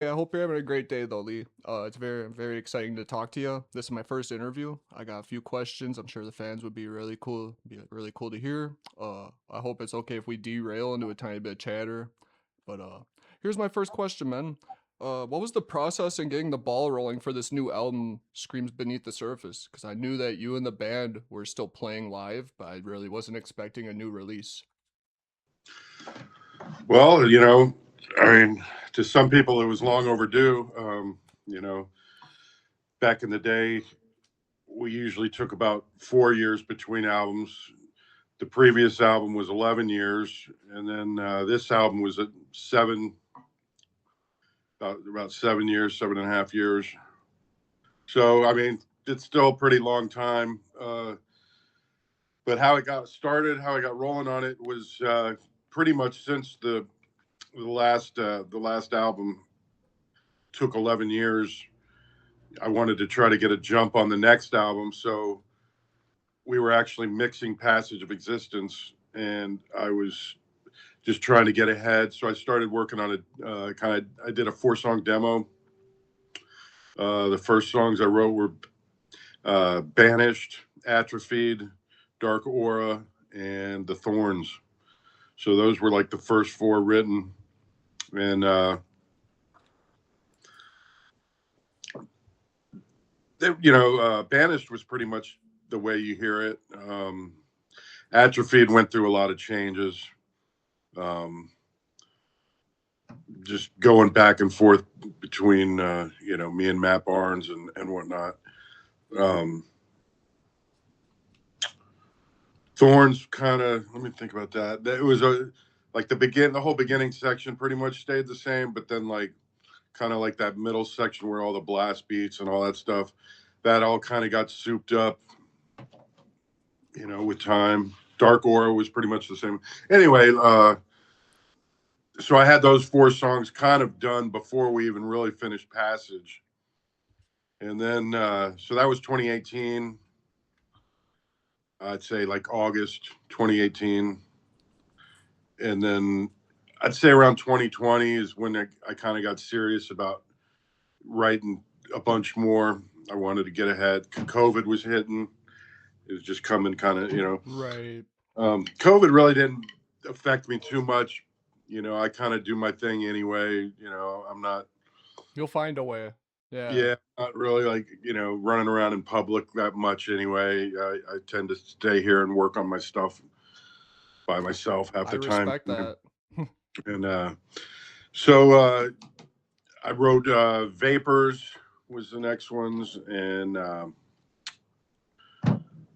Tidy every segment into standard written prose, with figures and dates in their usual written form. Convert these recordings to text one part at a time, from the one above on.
Yeah, I hope you're having a great day though, Lee. It's very exciting to talk to you. This is my first interview. I got a few questions. I'm sure the fans would be really cool to hear. I hope it's okay if we derail into a tiny bit of chatter. But here's my first question, man. What was the process in getting the ball rolling for this new album, Screams Beneath the Surface? Because I knew that you and the band were still playing live, but I really wasn't expecting a new release. Well, I mean, to some people it was long overdue. You know, back in the day, we usually took about 4 years between albums. The previous album was 11 years, and then this album was at about 7 years, 7.5 years. So, I mean, it's still a pretty long time. But how it got started, how I got rolling on it was pretty much since the last album took 11 years. I wanted to try to get a jump on the next album, so we were actually mixing Passage of Existence, and I was just trying to get ahead. So I started working on I did a 4 song demo. The first songs I wrote were Banished, Atrophied, Dark Aura, and The Thorns. So those were like the first four written, and Banished was pretty much the way you hear it. Atrophied went through a lot of changes, um, just going back and forth between me and Matt Barnes and whatnot. Um, Thorns kind of, let me think about that. It was the whole beginning section pretty much stayed the same, but then like kind of like that middle section where all the blast beats and all that stuff, that all kind of got souped up, with time. Dark Aura was pretty much the same. Anyway, so I had those 4 songs kind of done before we even really finished Passage. And then, so that was 2018. I'd say like August 2018. And then I'd say around 2020 is when I kind of got serious about writing a bunch more. I wanted to get ahead. COVID was hitting. It was just coming kind of, Right. COVID really didn't affect me too much. I kind of do my thing anyway. I'm not, You'll find a way. Yeah. yeah, not really like, running around in public that much anyway. I tend to stay here and work on my stuff by myself half I the time. respect that. And so I wrote Vapors was the next ones, and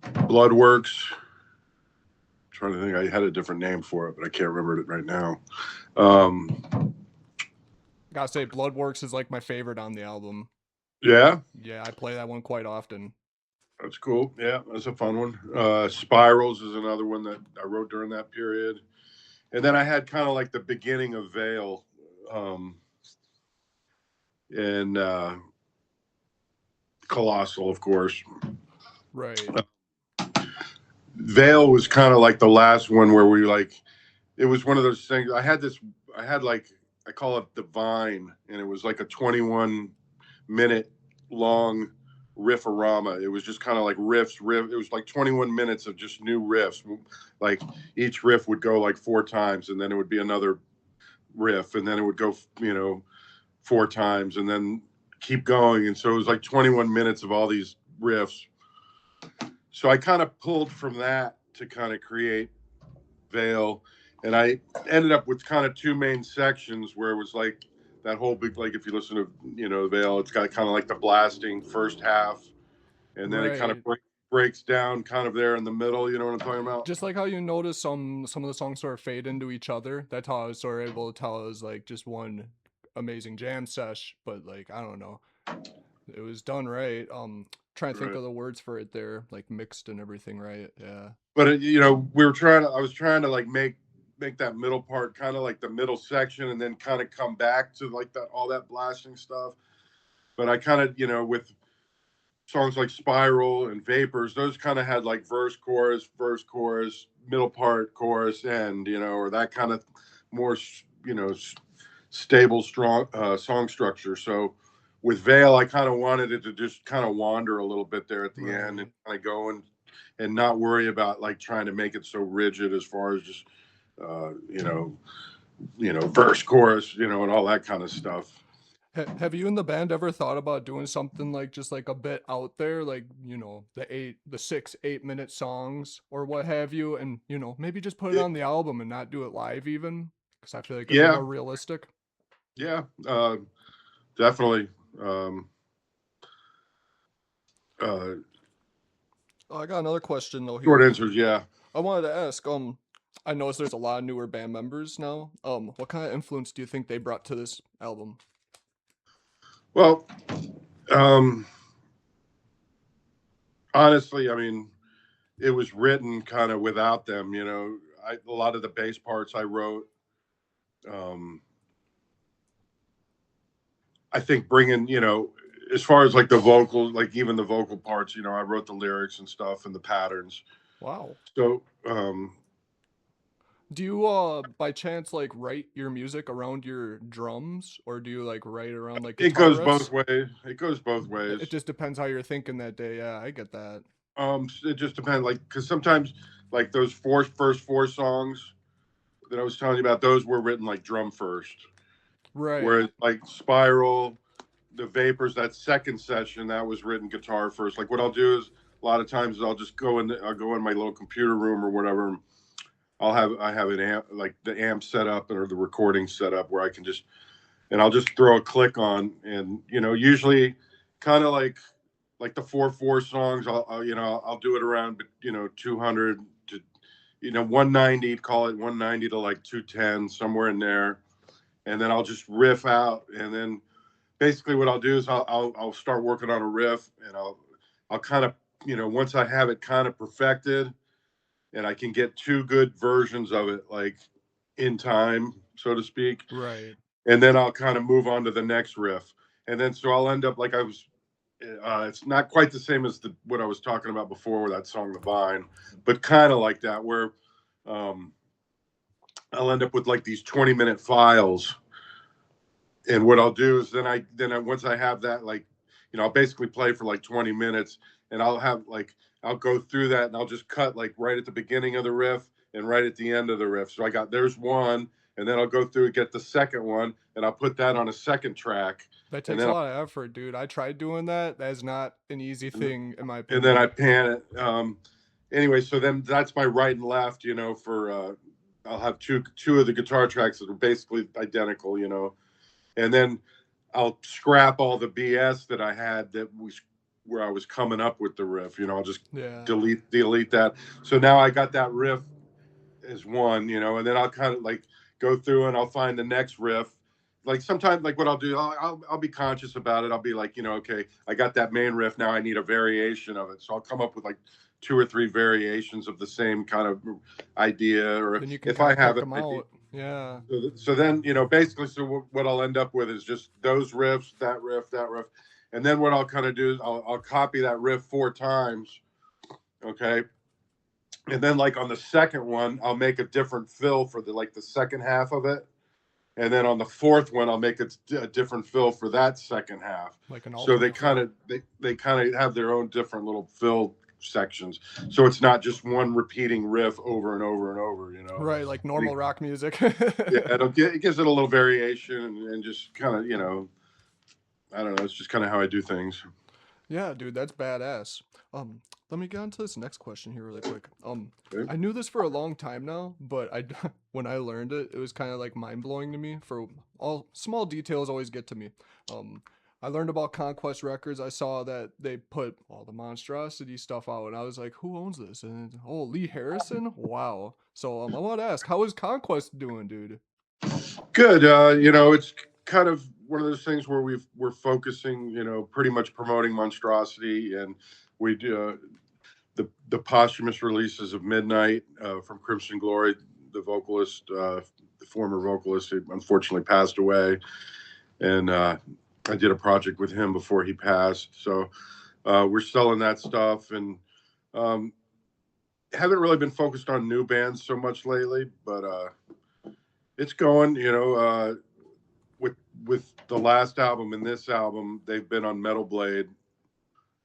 Bloodworks. Trying to think, I had a different name for it, but I can't remember it right now. Um, Gotta say, Bloodworks is like my favorite on the album. yeah, Yeah, I play that one quite often. that's cool. Yeah, that's a fun one. Spirals is another one that I wrote during that period, and then I had kind of like the beginning of Veil, um, and Colossal, of course. Right. Veil was kind of like the last one where we like. It was one of those things. I had like I call it the Vine, and it was like a 21-minute long riffarama. It was just kind of like riff. It was like 21 minutes of just new riffs. Like each riff would go like 4 times, and then it would be another riff, and then it would go, 4 times, and then keep going. And so it was like 21 minutes of all these riffs. So I kind of pulled from that to kind of create Veil, and I ended up with kind of two main sections where it was like that whole big, like if you listen to Veil, it's got kind of like the blasting first half, and then it kind of Right. breaks down kind of there in the middle. You know what I'm talking about? Just like how you notice some of the songs sort of fade into each other. That's how I was sort of able to tell it was like just one amazing jam sesh. But like I don't know, it was done right. Trying to think Right. of the words for it there, like mixed and everything, right? Yeah. But we were trying to. I was trying to like make that middle part kind of like the middle section, and then kind of come back to like that all that blasting stuff. But I kind of with songs like Spiral and Vapors, those kind of had like verse, chorus, middle part, chorus, end, or that kind of more, stable, strong song structure. So with Veil, I kind of wanted it to just kind of wander a little bit there at the end and Right. kind of go and not worry about like trying to make it so rigid as far as just uh, you know verse, chorus, and all that kind of stuff. Have you and the band ever thought about doing something like just like a bit out there, like, the 6, 8 minute songs or what have you, and maybe just put it It, on the album and not do it live even? Because I feel like it'd be yeah, more realistic. yeah, definitely. Um, uh, Oh, I got another question though Short here. answers, yeah. I wanted to ask, I noticed there's a lot of newer band members now. What kind of influence do you think they brought to this album? Well, um, honestly, I mean, it was written kind of without them. A lot of the bass parts I wrote. Um, I think bringing, as far as like the vocal, like even the vocal parts, I wrote the lyrics and stuff and the patterns. Wow. So Do you by chance like write your music around your drums, or do you like write around like it guitar goes riffs? both ways. It goes both It ways. just depends how you're thinking that day. Yeah, I get that. It just depends, like, because sometimes, like those first four songs that I was telling you about, those were written like drum first. Right. Whereas like Spiral, the Vapors, that second session, that was written guitar first. Like what I'll do is a lot of times I'll go in my little computer room or whatever. And I have an amp, like the amp set up or the recording set up where I can just and I'll just throw a click on, and usually kind of like the 4/4 songs. I'll do it around 200 to 190, call it 190 to like 210, somewhere in there, and then I'll just riff out, and then basically what I'll do is I'll start working on a riff, and I'll kind of once I have it kind of perfected, and I can get two good versions of it like in time, so to speak, Right. and then I'll kind of move on to the next riff, and then so I'll end up like I was. It's not quite the same as what I was talking about before with that song "The Vine," but kind of like that, where um, I'll end up with like these 20-minute files, and what I'll do is once I have that, like I'll basically play for like 20 minutes, and I'll go through that, and I'll just cut like right at the beginning of the riff and right at the end of the riff. So there's one, and then I'll go through and get the second one, and I'll put that on a second track, That and takes a then lot of effort, dude. I tried doing that. That is not an easy thing, in my I opinion. pan it. Anyway, so then that's my right and left. For I'll have two of the guitar tracks that are basically identical. And then I'll scrap all the BS that I had where I was coming up with the riff. I'll just Yeah. delete that. So now I got that riff as one, and then I'll kind of like go through and I'll find the next riff. Like sometimes, like what I'll do, I'll be conscious about it. I'll be like, okay, I got that main riff. Now I need a variation of it. So I'll come up with like two or three variations of the same kind of idea. Or Then you can if kind I of have pick an them idea, out. Yeah. so then basically, so what I'll end up with is just those riffs, that riff, and then what I'll kind of do is I'll copy that riff four times, okay, and then like on the second one I'll make a different fill for the second half of it, and then on the fourth one I'll make a different fill for that second half. Like an So alternate fill. they kind of have their own different little fill sections, so it's not just one repeating riff over and over and over. Right, like They, normal rock music. yeah, it gives it a little variation, and just kind of I don't know. It's just kind of how I do things. Yeah, dude, that's badass. Let me get on to this next question here really quick. Okay. I knew this for a long time now, but when I learned it, it was kind of like mind blowing to me. For all small details, always get to me. Um, I learned about Conquest Records. I saw that they put all the Monstrosity stuff out, and I was like, "Who owns this?" And oh, Lee Harrison. Wow. So I want to ask, how is Conquest doing, dude? Good. It's kind of one of those things where we're focusing, pretty much promoting Monstrosity, and we do the posthumous releases of Midnight from Crimson Glory, the vocalist, the former vocalist, who unfortunately passed away, and I did a project with him before he passed. So we're selling that stuff, and um, haven't really been focused on new bands so much lately, but it's going. with the last album and this album, they've been on Metal Blade.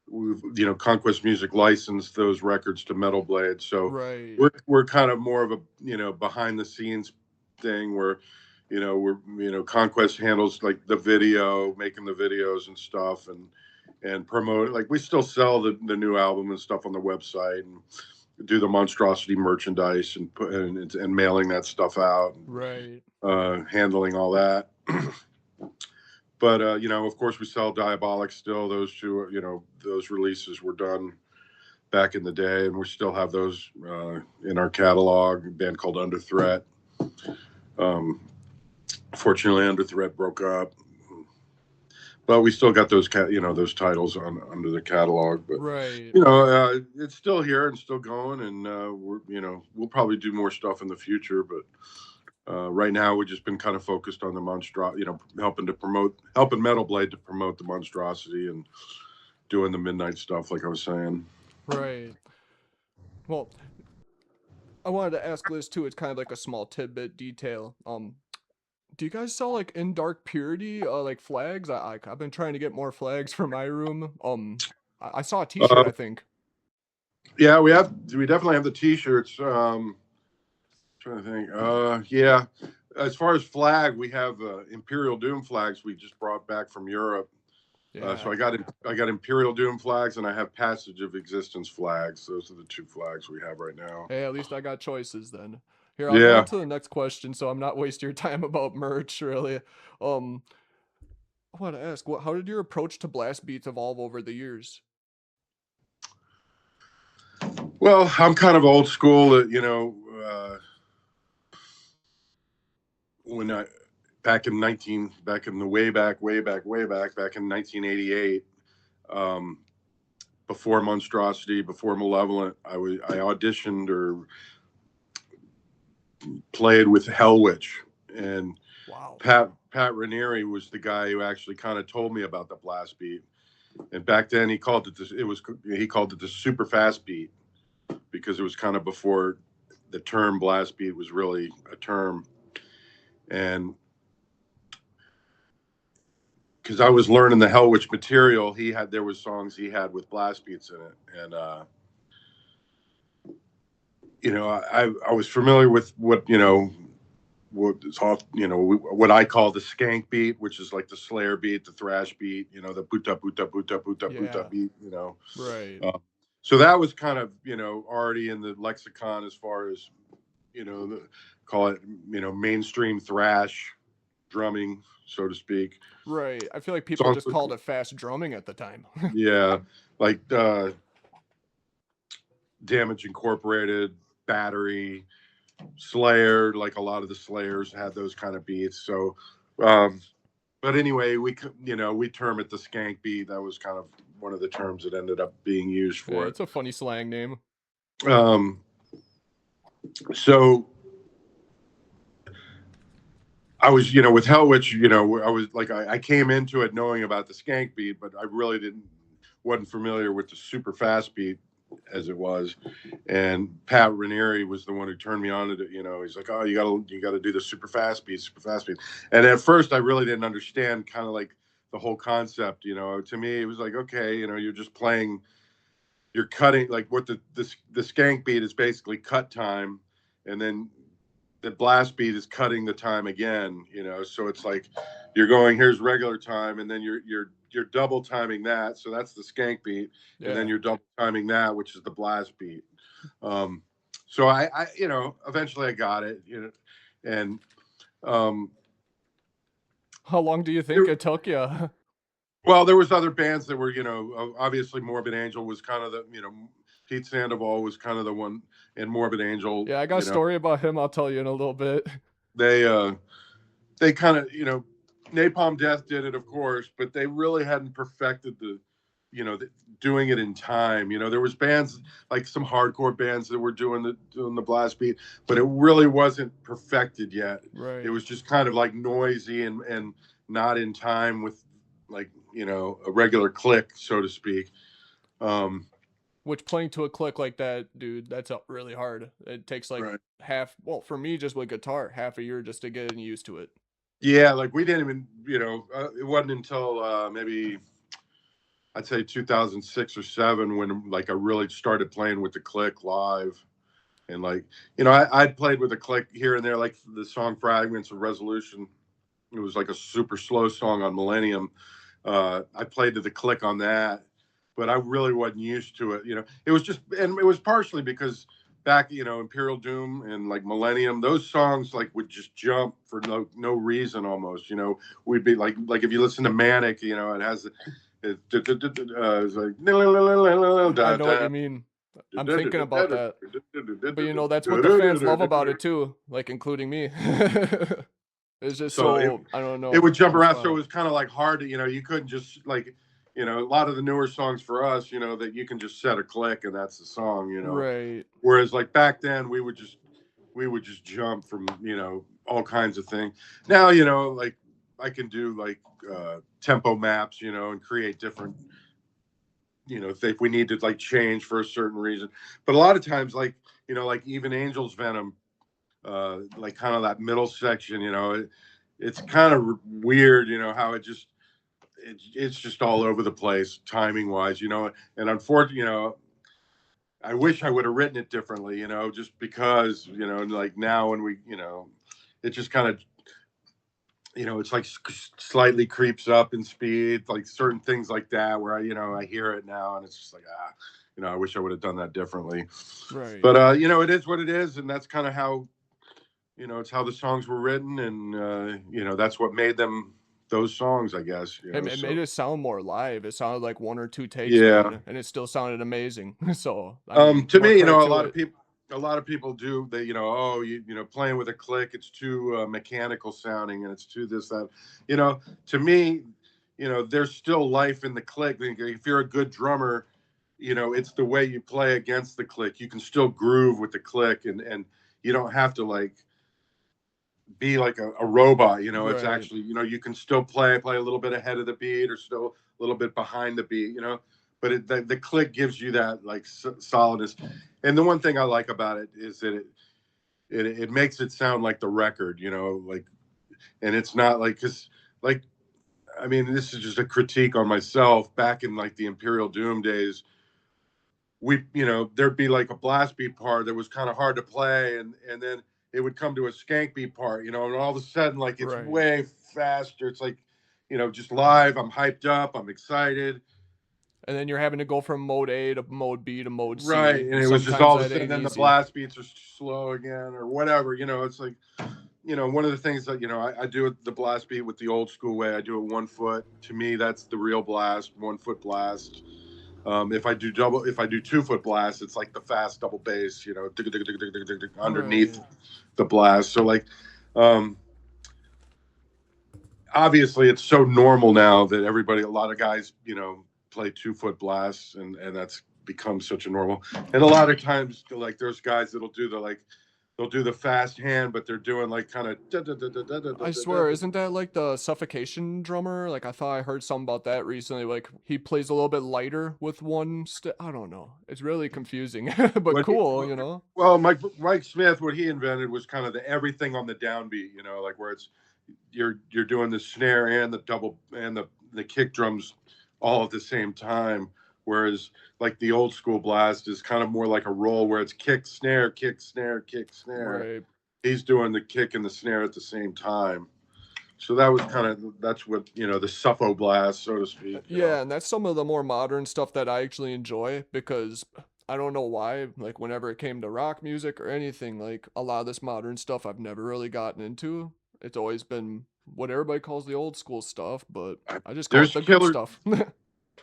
We've, Conquest Music licensed those records to Metal Blade, so Right. we're kind of more of a behind the scenes thing where Conquest handles like the video, making the videos and stuff, and promote. Like we still sell the new album and stuff on the website and do the Monstrosity merchandise and and mailing that stuff out, Right. handling all that. But of course, we sell Diabolic still. Those two, those releases were done back in the day, and we still have those in our catalog. A band called Under Threat. Um, Fortunately, Under Threat broke up, but we still got those titles on under the catalog. But Right. it's still here and still going, and we'll probably do more stuff in the future. But right now, we've just been kind of focused on the helping Metal Blade to promote the Monstrosity and doing the midnight stuff, like I was saying. Right. Well, I wanted to ask Liz too. It's kind of like a small tidbit detail. Do you guys sell like in dark purity like flags? I've been trying to get more flags for my room. I saw a T-shirt, Uh, I think. yeah, we definitely have the T-shirts. Trying to think. Yeah, as far as flag, we have Imperial Doom flags we just brought back from Europe. So Yeah. I got Imperial Doom flags and I have Passage of Existence flags. Those are the two flags we have right now. Hey, at least I got choices then. Here, I'll go on Yeah. to the next question, so I'm not wasting your time about merch, really. Um, I want to ask, how did your approach to blast beats evolve over the years? Well, I'm kind of old school. When I back in the back in 1988, um, before Monstrosity, before Malevolent, I auditioned or played with Hell Witch, and Wow. Pat Ranieri was the guy who actually kind of told me about the blast beat. And back then he called it the super fast beat because it was kind of before the term blast beat was really a term. And because I was learning the Hell Witch material, there was songs he had with blast beats in it, and I was familiar with what I call the skank beat, which is like the Slayer beat, the thrash beat, the boota boota boota boota boota Yeah. beat, Right. uh, so that was kind of already in the lexicon as far as call it mainstream thrash drumming, so to speak. Right. I feel like people Songs, just called it fast drumming at the time. yeah, like Damage Incorporated, Battery, Slayer, like a lot of the Slayers had those kind of beats. So, um, but anyway, we term it the skank beat. That was kind of one of the terms that ended up being used Yeah, for it. it's a funny slang name. Um, so I was, with Hell Witch, I was like, I came into it knowing about the skank beat, but I really wasn't familiar with the super fast beat as it was. And Pat Ranieri was the one who turned me on to it. He's like, oh, you gotta do the super fast beat, super fast beat. And at first I really didn't understand kind of like the whole concept. To me, it was like, okay, you're just playing, you're cutting, like what the skank beat is basically cut time. And then the blast beat is cutting the time again, so it's like you're going, here's regular time, and then you're double timing that, so that's the skank beat, and then Yeah. you're double timing that, which is the blast beat. um so I eventually I got it, and um How long do you think there, it took you? well, there was other bands that were, obviously Morbid Angel was kind of the, Pete Sandoval was kind of the one, and Morbid Angel, Yeah, I got a story about him I'll tell you in a little bit. they they kind of, Napalm Death did it, of course, but they really hadn't perfected doing it in time. There was bands like some hardcore bands that were doing the blast beat, but it really wasn't perfected yet. It Right. was just kind of like noisy and not in time with like a regular click, so to speak. Um, Which playing to a click like that, dude, that's really hard. It takes like right. half, well, for me, just with guitar, half a year just to get used to it. Yeah, like we didn't even, it wasn't until maybe I'd say 2006 or seven when like I really started playing with the Click live. And like, I'd played with the Click here and there, like the song Fragments of Resolution. It was like a super slow song on Millennium. I played to the Click on that, but I really wasn't used to it. It was just, and it was partially because back, Imperial Doom and like Millennium, those songs like would just jump for no reason almost. We'd be like if you listen to Manic, it has it's like I know what you mean. I'm thinking about that. But that's what the fans love about it too, like including me. It's just so it so I don't it know, would jump it's around. So it fun. was kind of like hard to, you couldn't just like, a lot of the newer songs for us, that you can just set a click and that's the song. Right. Whereas like back then we would just jump from, all kinds of things. Now, like I can do like tempo maps, and create different, if we need to like change for a certain reason. But a lot of times, like, like even Angel's Venom, like kind of that middle section, it's kind of weird, how it's just all over the place timing wise, and unfortunately, I wish I would have written it differently, just because, like now when we, it just kind of, it's like slightly creeps up in speed, like certain things like that, where I hear it now and it's just like, I wish I would have done that differently. Right. But, it is what it is. And that's kind of how, it's how the songs were written. And, that's what made them those songs, I guess, It made so it sound more live. It sounded like one or two takes, yeah. man, and it still sounded amazing. So, I mean, To more me, credit a to lot of it. people, do they, oh, playing with a click, it's too mechanical sounding, and it's too this that, you know. To me, there's still life in the click. If you're a good drummer, it's the way you play against the click. You can still groove with the click, and you don't have to like be like a robot. It's Right. actually, you can still play a little bit ahead of the beat or still a little bit behind the beat. But the click gives you that like solidness. And the one thing I like about it is that it makes it sound like the record. Like, and it's not like, because like, I mean, this is just a critique on myself. Back in like the Imperial Doom days, we, there'd be like a blast beat part that was kind of hard to play, and then it would come to a skank beat part, and all of a sudden like it's Right. way faster. It's like, just live. I'm hyped up. I'm excited. And then you're having to go from mode A to mode B to mode Right. C, And and it was just sometimes all of a that sudden, ain't then the easy. blast beats are slow again or whatever. It's like, one of the things that, I do it the blast beat with the old school way. I do it 1 foot. To me, that's the real blast, 1 foot blast. If I do 2 foot blast, it's like the fast double bass, underneath Right. the blast. So like, um, obviously it's so normal now that a lot of guys, play 2 foot blasts, and that's become such a normal. And a lot of times, like there's guys that'll do the like, they'll do the fast hand, but they're doing like kind of. I swear, isn't that like the suffocation drummer? Like I thought I heard something about that recently. Like he plays a little bit lighter with one I don't know. It's really confusing, but What he, cool. well, Mike Smith, what he invented was kind of the everything on the downbeat, like where it's you're doing the snare and the double and the kick drums all at the same time. Whereas like the old school blast is kind of more like a roll where it's kick snare, kick snare, kick snare. Right. He's doing the kick and the snare at the same time. So that was kind of that's what the suffo blast, so to speak. Yeah, and that's some of the more modern stuff that I actually enjoy because I don't know why, like whenever it came to rock music or anything, like a lot of this modern stuff I've never really gotten into. It's always been what everybody calls the old school stuff, but I just call it There's the good killer stuff.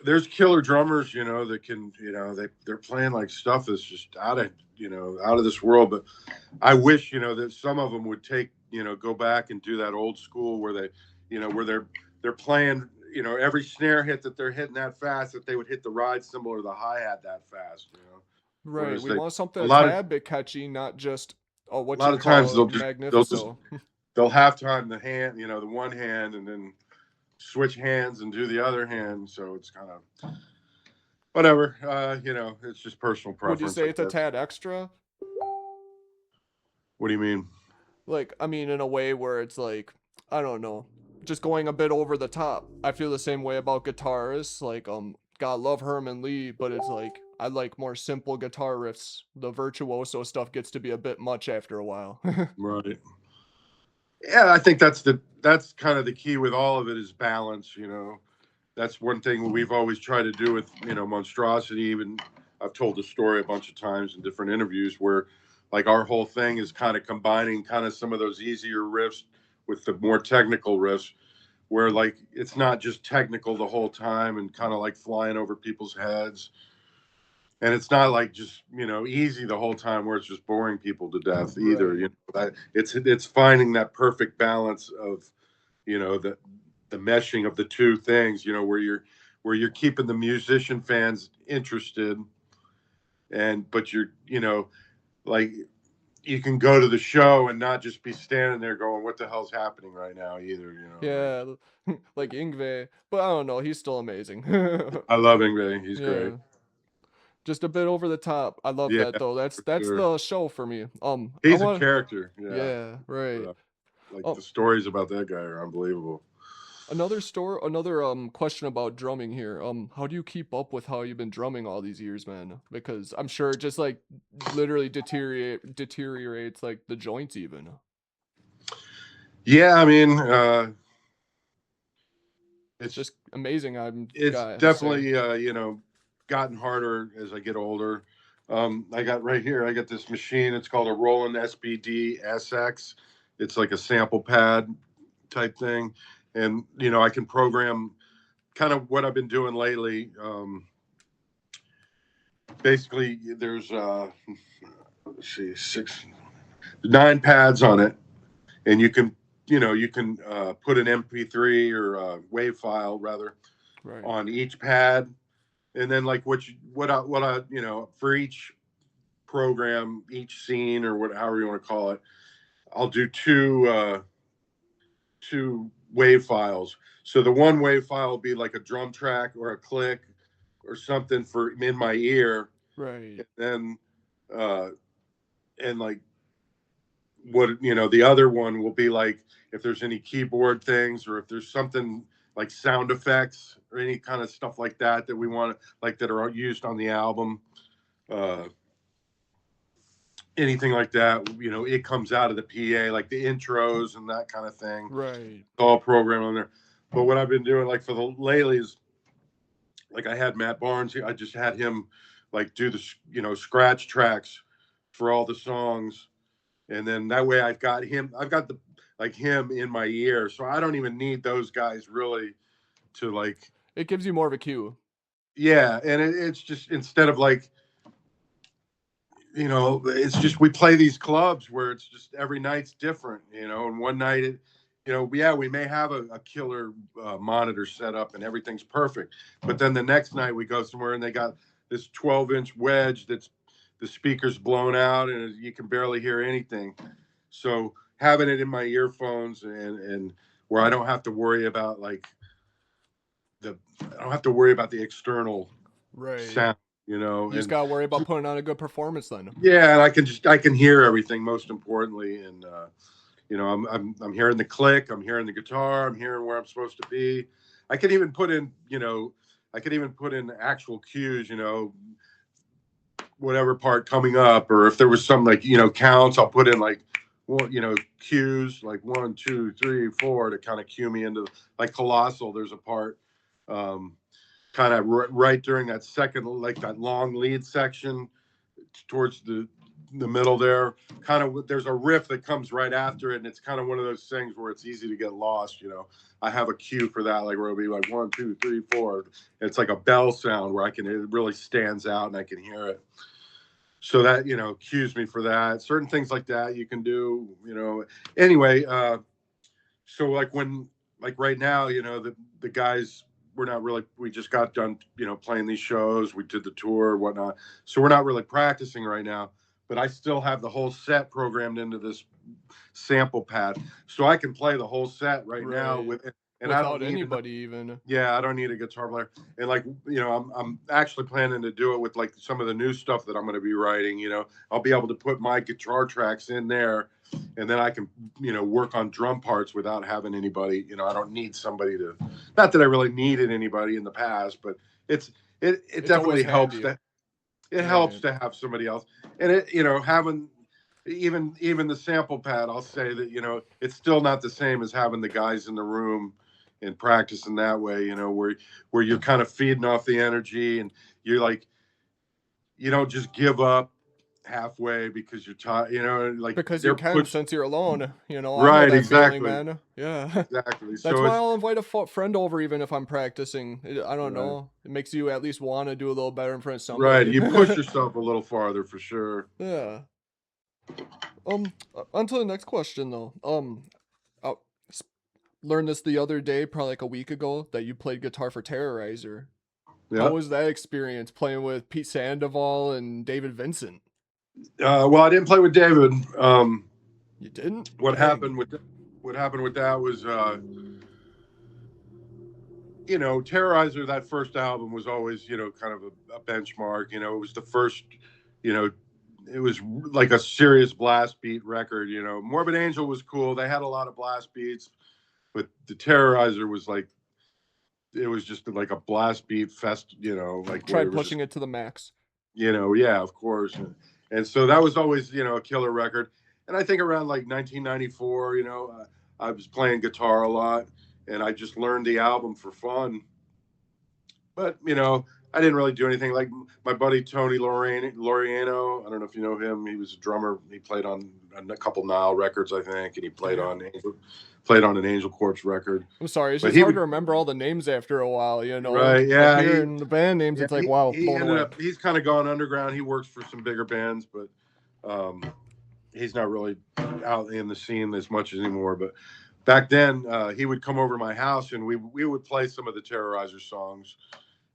there's killer drummers, that can, they're playing like stuff that's just out of this world. But I wish, that some of them would take, go back and do that old school where they, where they're playing, every snare hit that they're hitting that fast, that they would hit the ride cymbal or the hi hat that fast. Right, Whereas we want something a a lot of tad bit catchy, not just, oh, a what lot you of times call they'll just magnifico. they'll half time the hand, the one hand, and then switch hands and do the other hand. So it's kind of whatever. It's just personal Would you preference, say I it's a guess. tad extra? What do you mean? Like, I mean, in a way where it's like, I don't know, just going a bit over the top. I feel the same way about guitarists. Like, God love Herman Lee, but it's like I like more simple guitar riffs. The virtuoso stuff gets to be a bit much after a while. Right. Yeah, I think that's kind of the key with all of it is balance. That's one thing we've always tried to do with Monstrosity. Even I've told the story a bunch of times in different interviews where like our whole thing is kind of combining kind of some of those easier riffs with the more technical riffs where like it's not just technical the whole time and kind of like flying over people's heads, and it's not like just easy the whole time where it's just boring people to death either. Right. It's finding that perfect balance of the meshing of the two things, where you're keeping the musician fans interested, and but like you can go to the show and not just be standing there going, "What the hell's happening right now?" Either, like Yeah, like Ingve, but I don't know, he's still amazing. I love Ingve, he's great. Yeah, just a bit over the top. I love Yeah, that though. That's for that's sure. the show for me. I He's a want. character, yeah. Yeah, right. Uh, like Um, the stories about that guy are unbelievable. another question about drumming here. How do you keep up with how you've been drumming all these years, man? Because I'm sure it just like literally deteriorates like the joints even. Yeah, I mean, It's it's just amazing. I'm it's gotta say. definitely gotten harder as I get older. I got right here. I got this machine. It's called a Roland SBD SX. It's like a sample pad type thing, and I can program kind of what I've been doing lately. Basically, there's let's see, six, nine pads on it, and you can put an MP3 or a WAV file rather Right. on each pad, and then like what I for each program, each scene or however you want to call it, I'll do two wave files. So the one wave file will be like a drum track or a click or something for in my ear, Right. and then uh, and like what the other one will be like if there's any keyboard things or if there's something like sound effects or any kind of stuff like that that we want like that are used on the album, uh, anything like that, it comes out of the PA, like the intros and that kind of thing. Right. It's all programmed on there. But what I've been doing, like for the lately, is like I had Matt Barnes. I just had him like do the scratch tracks for all the songs, and then that way I've got him. I've got the like him in my ear, so I don't even need those guys really to like. It gives you more of a cue. Yeah, and it's just instead of like it's just we play these clubs where it's just every night's different, and one night yeah, we may have a killer monitor set up and everything's perfect, but then the next night we go somewhere and they got this 12-inch wedge that's the speakers blown out and you can barely hear anything. So having it in my earphones and where I don't have to worry about like the I don't have to worry about the external Right. sound, You just and gotta worry about putting on a good performance then. yeah, and I can hear everything most importantly, and I'm hearing the click, I'm hearing the guitar, I'm hearing where I'm supposed to be. I could even put in I could even put in actual cues, whatever part coming up, or if there was some like counts, I'll put in like well, cues like 1, 2, 3, 4 to kind of cue me into like Colossal. There's a part kind of right during that second, like that long lead section towards the middle there. Kind of there's a riff that comes right after it, and it's kind of one of those things where it's easy to get lost. I have a cue for that, like where it'll be like 1, 2, 3, 4. It's like a bell sound where it really stands out and I can hear it. So that cues me for that. Certain things like that you can do. Anyway, so like when like right now, the guys we're not really we just got done playing these shows, we did the tour whatnot, so we're not really practicing right now, but I still have the whole set programmed into this sample pad, so I can play the whole set right now Right. with it, and I don't Without need anybody even. yeah, I don't need a guitar player. And like, I'm actually planning to do it with like some of the new stuff that I'm going to be writing. I'll be able to put my guitar tracks in there and then I can, work on drum parts without having anybody. I don't need somebody to. Not that I really needed anybody in the past, but it's it It's always definitely helps handy. that it helps Right. to have somebody else, and having even the sample pad. I'll say that it's still not the same as having the guys in the room and practicing that way. Where you're kind of feeding off the energy, and you're like you don't just give up halfway because you're tired. Like Because you they're can push. since you're alone, I know Right, that feeling, exactly, man. Yeah. exactly. That's So why it's I'll invite a friend over even if I'm practicing. I don't right, know. It makes you at least wanna do a little better in front of right. somebody. You push yourself a little farther for sure. Yeah. On to the next question though. I s learned this the other day, probably like a week ago, that you played guitar for Terrorizer. How Yeah. was that experience playing with Pete Sandoval and David Vincent? Well, I didn't play with David. You didn't? What Dang. happened with that was, Terrorizer. That first album was always, kind of a benchmark. It was the first, you know, it was like a serious blast beat record. Morbid Angel was cool. They had a lot of blast beats, but the Terrorizer was like it was just like a blast beat fest. Like where it Tried was just pushing it to the max. yeah, of course. And so that was always, a killer record. And I think around like 1994, I was playing guitar a lot and I just learned the album for fun. But, I didn't really do anything. Like my buddy Tony Laureano, I don't know if you know him. He was a drummer. He played on a couple Nile records, I think, and he Damn. played on an Angel Corpse record. I'm sorry, it's But just he hard to would remember all the names after a while, right, Like yeah, hearing the band names, yeah, it's like, wow, he blown ended away. up he's kind of gone underground. He works for some bigger bands, but um, he's not really out in the scene as much anymore. But back then, he would come over to my house and we would play some of the Terrorizer songs,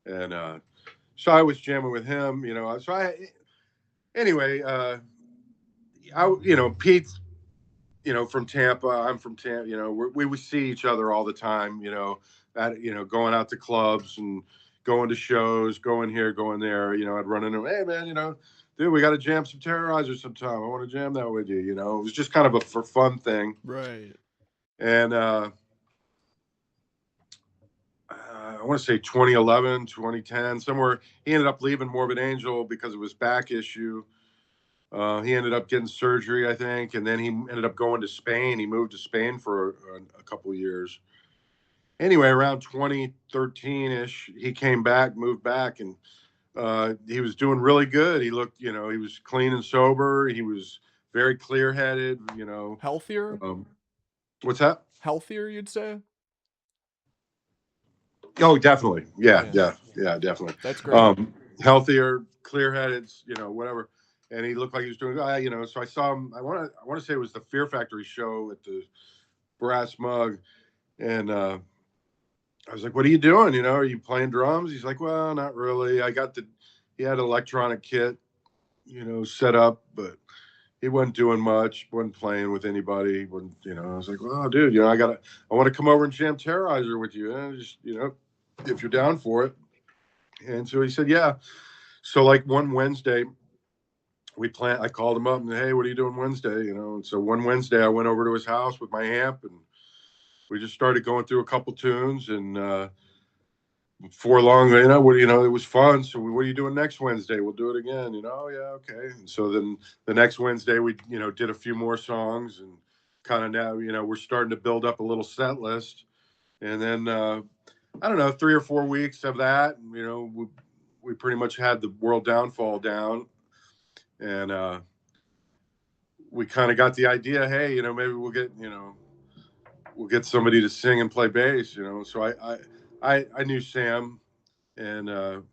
and so I was jamming with him. So I anyway, Pete's from Tampa. I'm from Tampa. We would see each other all the time. Going out to clubs and going to shows, going here, going there. I'd run into him. Hey man, dude, we got to jam some Terrorizer sometime. I want to jam that with you. It was just kind of a for fun thing. Right. And I want to say 2011, 2010, somewhere. He ended up leaving Morbid Angel because of his back issue. He ended up getting surgery, I think, and then he ended up going to Spain. He moved to Spain for a couple of years. Anyway, around 2013 ish, he came back, moved back, and he was doing really good. He looked, he was clean and sober. He was very clear headed. Healthier? Um, what's that? Healthier, you'd say? Oh, definitely. Yeah, Yeah. yeah, yeah, definitely. That's great. Healthier, clear headed, whatever. And he looked like he was doing, so I saw him. I want to say it was the Fear Factory show at the Brass Mug, and I was like, "What are you doing? Are you playing drums?" He's like, "Well, not really. He had an electronic kit, set up, but he wasn't doing much, wasn't playing with anybody. Wasn't, I was like, well, dude, I want to come over and jam Terrorizer with you. And just, if you're down for it." And so he said, yeah. So like one Wednesday, I called him up and, hey, what are you doing Wednesday? And so one Wednesday I went over to his house with my amp and we just started going through a couple tunes and, before long, it was fun. So what are you doing next Wednesday? We'll do it again. Oh yeah, okay. And so then the next Wednesday we, did a few more songs and kind of now, we're starting to build up a little set list. And then I don't know, 3 or 4 weeks of that, we pretty much had the World Downfall down, and we kind of got the idea. Hey, maybe we'll get somebody to sing and play bass. So I knew Sam, and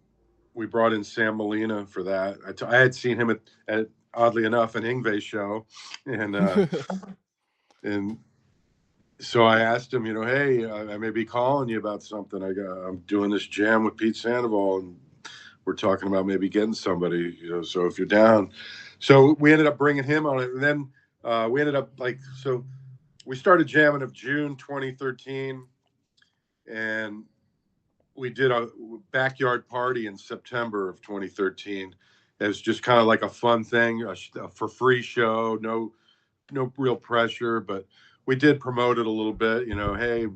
we brought in Sam Molina for that. I had seen him at oddly enough an Ingve show, and and so I asked him, hey, I may be calling you about something. I'm doing this jam with Pete Sandoval, and we're talking about maybe getting somebody. So if you're down, so we ended up bringing him on it, and then we ended up so we started jamming of June 2013, and we did a backyard party in September of 2013. It was just kind of like a fun thing, a for free show, no real pressure, but we did promote it a little bit. Hey,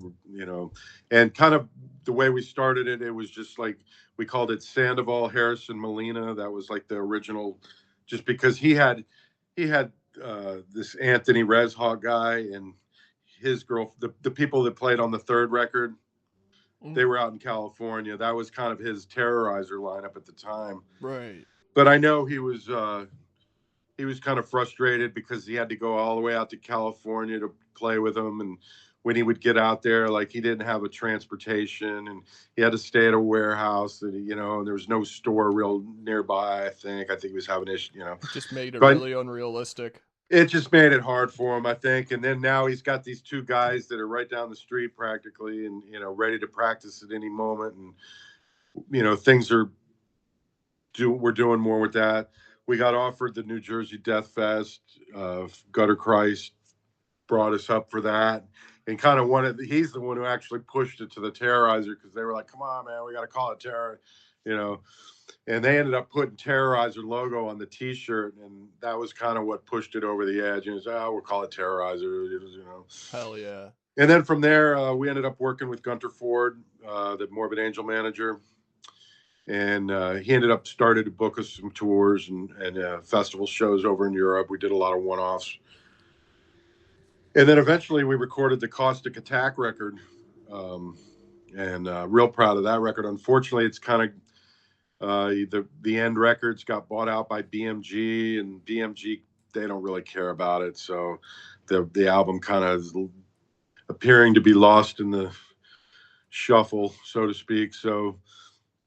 and kind of the way we started it, it was just like we called it Sandoval Harrison Molina. That was like the original, just because he had this Anthony Reshawk guy and his girl, the people that played on the third record, they Mm, were out in California. That was kind of his terrorizer lineup at the time. right. But I know he was kind of frustrated because he had to go all the way out to California to play with them. And when he would get out there, like he didn't have a transportation and he had to stay at a warehouse and, and there was no store real nearby. I think he was having issues. It just made it So really unrealistic. it just made it hard for him, I think. And then now he's got these two guys that are right down the street practically and, ready to practice at any moment. And, things we're doing more with that. We got offered the New Jersey Death Fest. Gutter Christ brought us up for that, and kind of he's the one who actually pushed it to the Terrorizer because they were like, "Come on, man, we got to call it Terror," you know. And they ended up putting Terrorizer logo on the T-shirt, and that was kind of what pushed it over the edge. And it's, we'll call it Terrorizer. Hell yeah. And then from there, we ended up working with Gunter Ford, the Morbid Angel manager, and he ended up started to book us some tours and festival shows over in Europe. We did a lot of one-offs, and then eventually we recorded the Caustic Attack record, um, and real proud of that record. Unfortunately, it's kind of the End Records got bought out by BMG, and BMG, they don't really care about it, so the album kind of is appearing to be lost in the shuffle, so to speak. So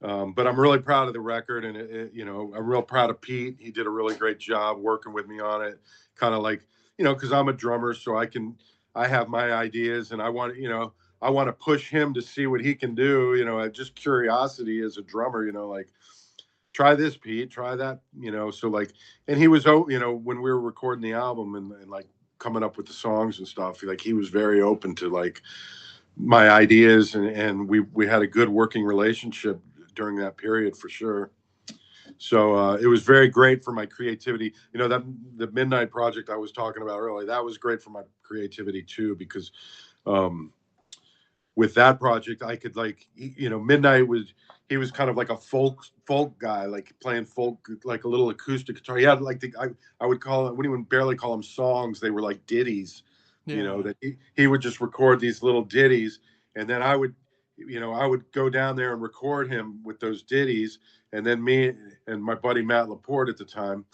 but I'm really proud of the record, and I'm real proud of Pete. He did a really great job working with me on it. Kind of like, because I'm a drummer, so I have my ideas, and I want to push him to see what he can do. Just curiosity as a drummer. Like try this, Pete, try that. So like, and he was, when we were recording the album and like coming up with the songs and stuff, like he was very open to like my ideas, and we had a good working relationship during that period for sure. So it was very great for my creativity. That the Midnight project I was talking about earlier, that was great for my creativity too, because um, with that project I could like, Midnight was he was kind of like a folk guy, like playing folk, like a little acoustic guitar. He had like I would call it, wouldn't even barely call them songs, they were like ditties, Yeah. that he would just record these little ditties, and then I would go down there and record him with those ditties, and then me and my buddy Matt Laporte at the time,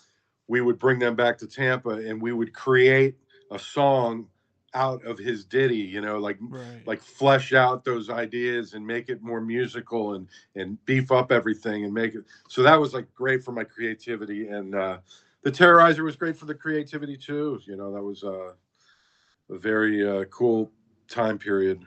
we would bring them back to Tampa and we would create a song out of his ditty, Right. like flesh out those ideas and make it more musical and beef up everything and make it. So that was like great for my creativity, and the Terrorizer was great for the creativity too. That was a very cool time period.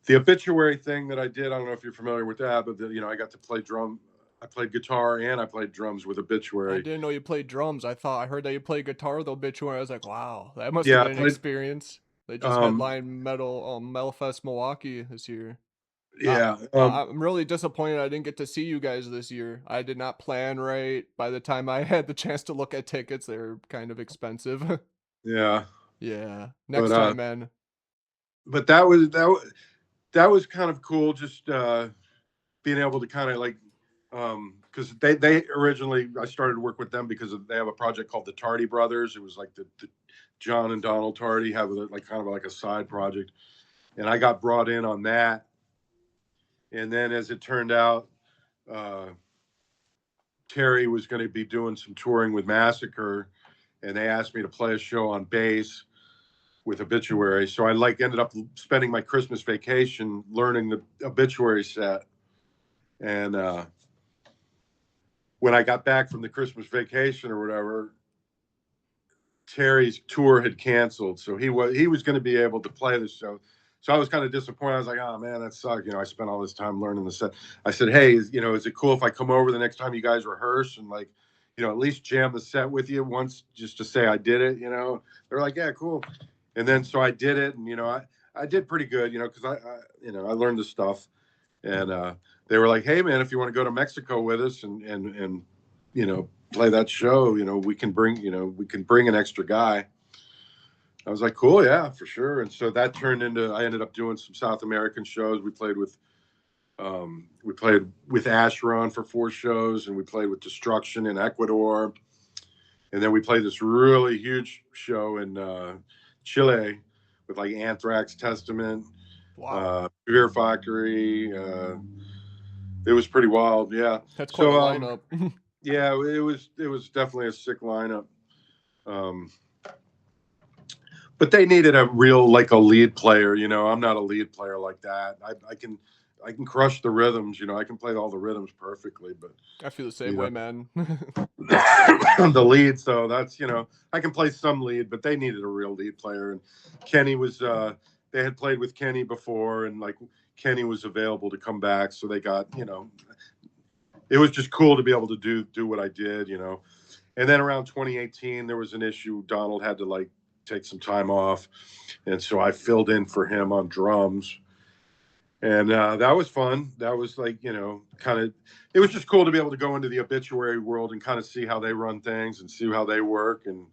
The Obituary thing that I did, I don't know if you're familiar with that, but I got to play drum. I played guitar and I played drums with I Obituary. didn't know you played drums. I heard that you played guitar with Obituary. I was like, wow, that must have Yeah, I been an played. experience. They just Um, headlined Metalfest Milwaukee this year. I, yeah, I'm really disappointed I didn't get to see you guys this year. I did not plan right. By the time I had the chance to look at tickets, they were kind of expensive. yeah, Yeah. but Next time, man. that was kind of cool. Just being able to kind of like, because they originally, I started to work with them because they have a project called the Tardy Brothers. It was like the John and Donald Tardy have like kind of like a side project, and I got brought in on that. And then as it turned out, uh, Terry was going to be doing some touring with Massacre, and they asked me to play a show on bass with Obituary. So I like ended up spending my Christmas vacation learning the Obituary set. And when I got back from the Christmas vacation or whatever, Terry's tour had canceled, so he was going to be able to play the show. So I was kind of disappointed. I was like, "Oh man, that sucked." I spent all this time learning the set. I said, "Hey, is it cool if I come over the next time you guys rehearse and like, at least jam the set with you once, just to say I did it?" They're like, "Yeah, cool." And then so I did it, and I did pretty good, because I learned the stuff, and they were like, "Hey man, if you want to go to Mexico with us and play that show. We can bring an extra guy. I was like, cool, yeah, for sure. And so that turned into, I ended up doing some South American shows. We played with Asheron for 4 shows, and we played with Destruction in Ecuador, and then we played this really huge show in Chile with like Anthrax, Testament, Wow, Fear Factory. It was pretty wild, yeah. that's quite a So lineup. yeah, it was definitely a sick lineup. Um, but they needed a real like a lead player. I'm not a lead player like that. I can crush the rhythms. I can play all the rhythms perfectly, but I feel the same you way, know man. the lead. So that's I can play some lead, but they needed a real lead player. And Kenny was. They had played with Kenny before, and like Kenny was available to come back, so they got. It was just cool to be able to do what I did. And then around 2018, there was an issue. Donald had to like take some time off, and so I filled in for him on drums, and that was fun. That was like kind of. It was just cool to be able to go into the obituary world and kind of see how they run things and see how they work. And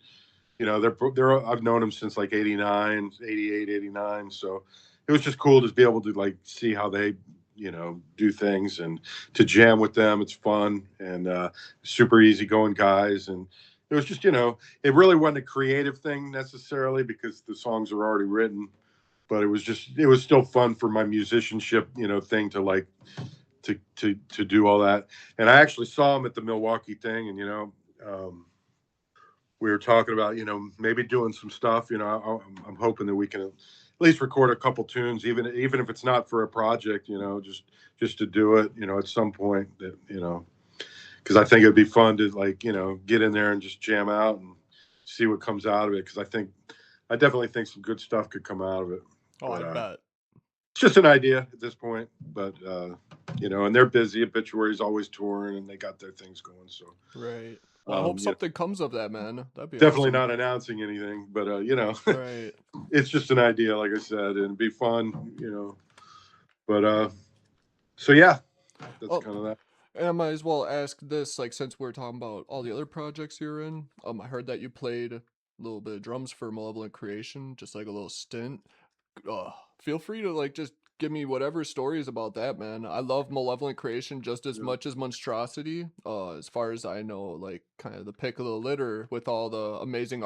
they're I've known them since like 89, 88, 89. So it was just cool to be able to like see how they do things and to jam with them. It's fun and super easy going guys. And it was just it really wasn't a creative thing necessarily because the songs are already written, but it was still fun for my musicianship thing to like to do all that. And I actually saw him at the Milwaukee thing, and um, we were talking about maybe doing some stuff. I'm hoping that we can at least record a couple tunes, even if it's not for a project. Just to do it. At some point that because I think it'd be fun to like get in there and just jam out and see what comes out of it. Because I definitely think some good stuff could come out of it. Oh, But I bet. it's just an idea at this point. But and they're busy. Obituary's always touring, and they got their things going. So Right. Well, I um, hope you know, something comes of that, man. That'd be definitely awesome. not announcing anything, but Right. it's just an idea, like I said, and it'd be fun. But so yeah, that's Oh, kind of that. and I might as well ask this, like, since we're talking about all the other projects you're in. I heard that you played a little bit of drums for Malevolent Creation, just like a little stint. Feel free to like just give me whatever stories about that, man. I love Malevolent Creation just as Yeah. much as Monstrosity. As far as I know, like kind of the pick of the litter with all the amazing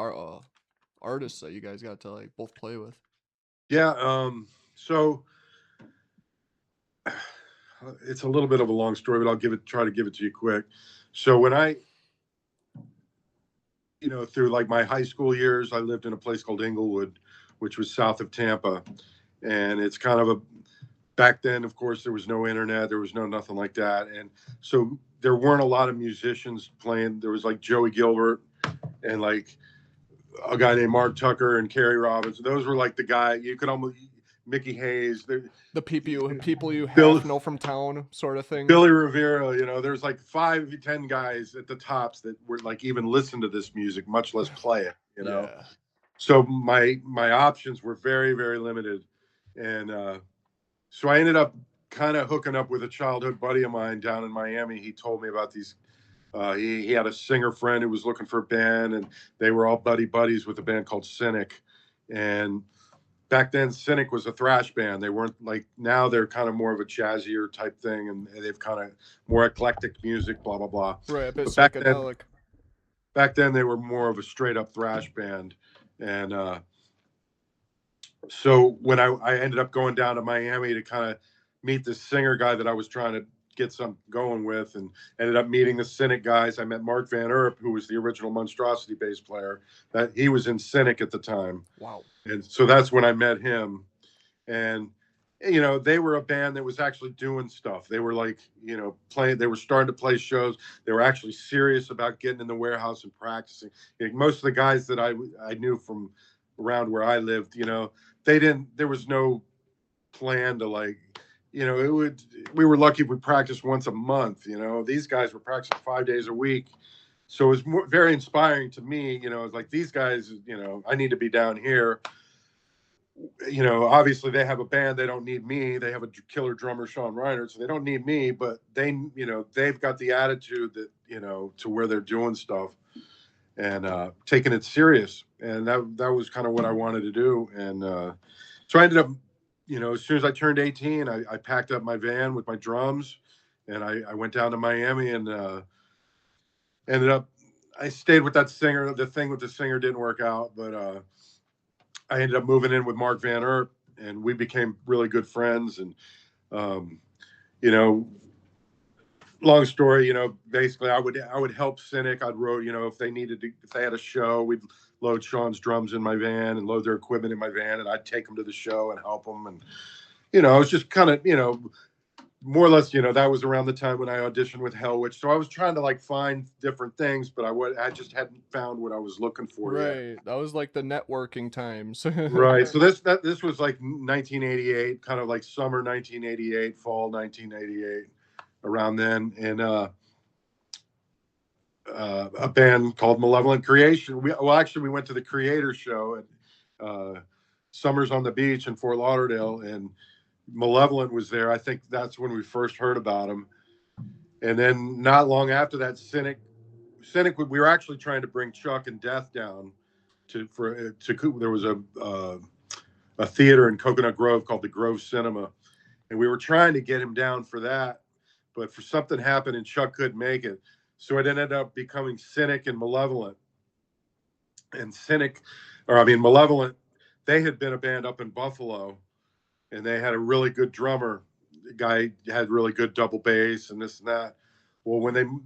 artists that you guys got to like both play with. Yeah. So it's a little bit of a long story, but try to give it to you quick. So when I, through like my high school years, I lived in a place called Inglewood, which was south of Tampa, and it's kind of a back then, of course, there was no internet, there was no nothing like that, and so there weren't a lot of musicians playing. There was like Joey Gilbert and like a guy named Mark Tucker and Kerry Robbins. Those were like the guy you could almost Mickey Hayes, The people you Bill, half know from town, sort of thing. Billy Rivera. There's like 5, 10 guys at the tops that were like even listen to this music, much less play it. Yeah. So my options were very very limited, and so I ended up kind of hooking up with a childhood buddy of mine down in Miami. He told me about these. He had a singer friend who was looking for a band, and they were all buddies with a band called Cynic. And back then, Cynic was a thrash band. They weren't like now; they're kind of more of a jazzier type thing, and they've kind of more eclectic music, blah blah blah. Right, a bit But psychedelic. back then, they were more of a straight up thrash band, and so when I ended up going down to Miami to kind of meet this singer guy that I was trying to get some going with, and ended up meeting the Cynic guys. I met Mark Van Erp, who was the original Monstrosity bass player. That he was in Cynic at the time, Wow. and so that's when I met him. And they were a band that was actually doing stuff. They were like playing. They were starting to play shows. They were actually serious about getting in the warehouse and practicing. Most of the guys that I knew from around where I lived, they didn't. There was no plan to like. It would. We were lucky if we practiced once a month. These guys were practicing 5 days a week, so it was very inspiring to me. It's like these guys. I need to be down here, obviously they have a band. They don't need me. They have a killer drummer, Sean Reiner, so they don't need me. But they've got the attitude that to where they're doing stuff and taking it serious. And that was kind of what I wanted to do. And so I ended up, as soon as I turned 18, I packed up my van with my drums, and I went down to Miami and ended up. I stayed with that singer. The thing with the singer didn't work out, but I ended up moving in with Mark Van Earp, and we became really good friends. And um, you know, long story, basically I would help Cynic. I'd road, if they needed to, if they had a show, we'd load Sean's drums in my van and load their equipment in my van, and I'd take them to the show and help them. And it was just kind of, more or less, that was around the time when I auditioned with Hellwitch. So I was trying to like find different things, but I just hadn't found what I was looking for yet. Right. That was like the networking times. Right. So this was like 1988, kind of like summer 1988, fall 1988, around then, and a band called Malevolent Creation. Actually we went to the Creator show at Summers on the Beach in Fort Lauderdale, and Malevolent was there. I think that's when we first heard about him. And then not long after that, Cynic, we were actually trying to bring Chuck and Death down to there was a theater in Coconut Grove called the Grove Cinema, and we were trying to get him down for that, but for something happened and Chuck couldn't make it, so it ended up becoming Cynic and Malevolent. And Malevolent, they had been a band up in Buffalo, and they had a really good drummer. The guy had really good double bass and this and that. Well, when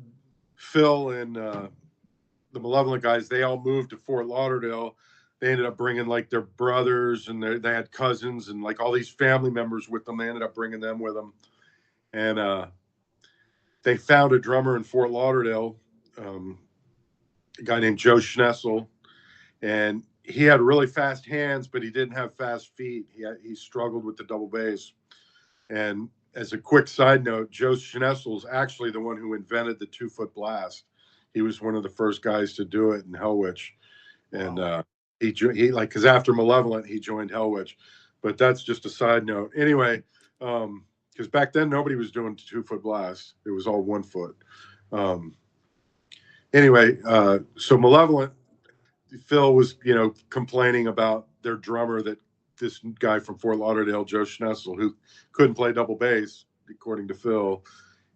Phil and the Malevolent guys, they all moved to Fort Lauderdale. They ended up bringing like their brothers, and they had cousins and like all these family members with them. They ended up bringing them with them, and they found a drummer in Fort Lauderdale, um, a guy named Joe Schnessel, and he had really fast hands, but he didn't have fast feet. He struggled with the double bass. And as a quick side note, Joe Schnessel is actually the one who invented the 2 foot blast. He was one of the first guys to do it in Hellwitch, and Wow. he like, because after Malevolent he joined Hellwitch, but that's just a side note. Anyway, because back then nobody was doing 2 foot blasts; it was all 1 foot. Um, anyway, so Malevolent, Phil was complaining about their drummer, that this guy from Fort Lauderdale, Joe Schnessel, who couldn't play double bass according to Phil,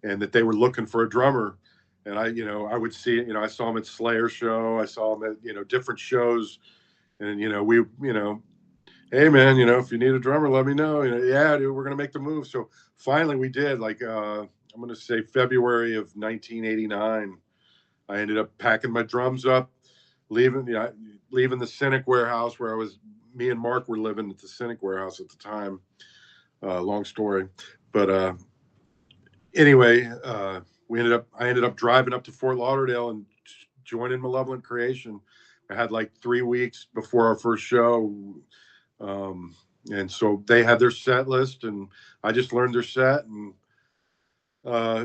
and that they were looking for a drummer. And I would see it. I saw him at Slayer show. I saw him at different shows, and hey man, if you need a drummer, let me know. Yeah, dude, we're gonna make the move. So finally, we did. Like I'm gonna say February of 1989. I ended up packing my drums up, leaving leaving the Cynic warehouse where I was. Me and Mark were living at the Cynic warehouse at the time. Long story, but anyway, I ended up driving up to Fort Lauderdale and joining Malevolent Creation. I had like 3 weeks before our first show, and so they had their set list, and I just learned their set, and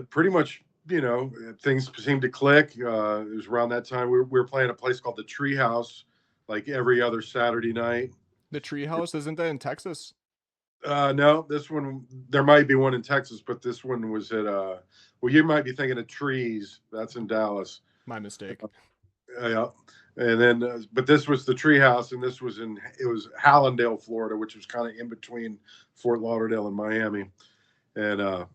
pretty much, things seemed to click. It was around that time we were playing a place called the Treehouse, like every other Saturday night. The treehouse, isn't that in Texas? No, this one, there might be one in Texas, but this one was at well, you might be thinking of Trees. That's in Dallas. My mistake. Yeah, and then but this was the Treehouse, and it was Hallandale, Florida, which was kind of in between Fort Lauderdale and Miami, and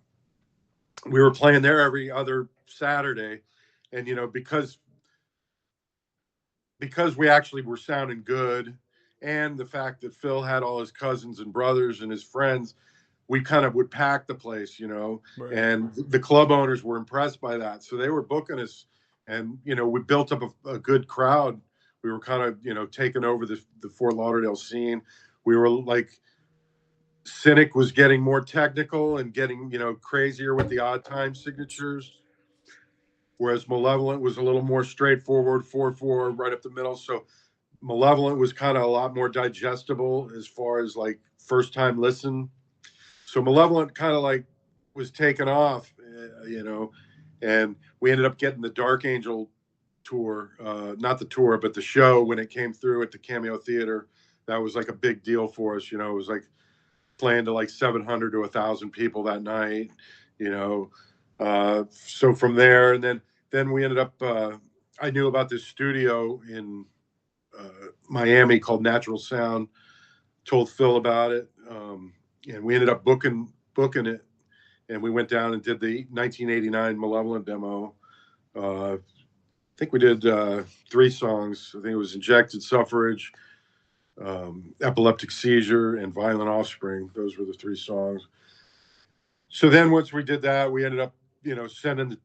we were playing there every other Saturday, and because we actually were sounding good, and the fact that Phil had all his cousins and brothers and his friends, we kind of would pack the place, Right. and the club owners were impressed by that. So they were booking us, and, we built up a good crowd. We were kind of, taking over the Fort Lauderdale scene. We were like, Cynic was getting more technical and getting, crazier with the odd time signatures, whereas Malevolent was a little more straightforward, 4/4, right up the middle. So Malevolent was kind of a lot more digestible as far as like first time listen. So Malevolent kind of like was taken off, and we ended up getting the Dark Angel tour, not the tour, but the show when it came through at the Cameo Theater. that was like a big deal for us. It was like playing to like 700 to 1,000 people that night. You know, so from there, and then we ended up. I knew about this studio in Miami called Natural Sound. Told Phil about it, and we ended up booking it, and we went down and did the 1989 Malevolent demo. I think we did three songs. I think it was Injected Suffrage, Epileptic Seizure, and Violent Offspring. Those were the three songs. So then once we did that, we ended up, sending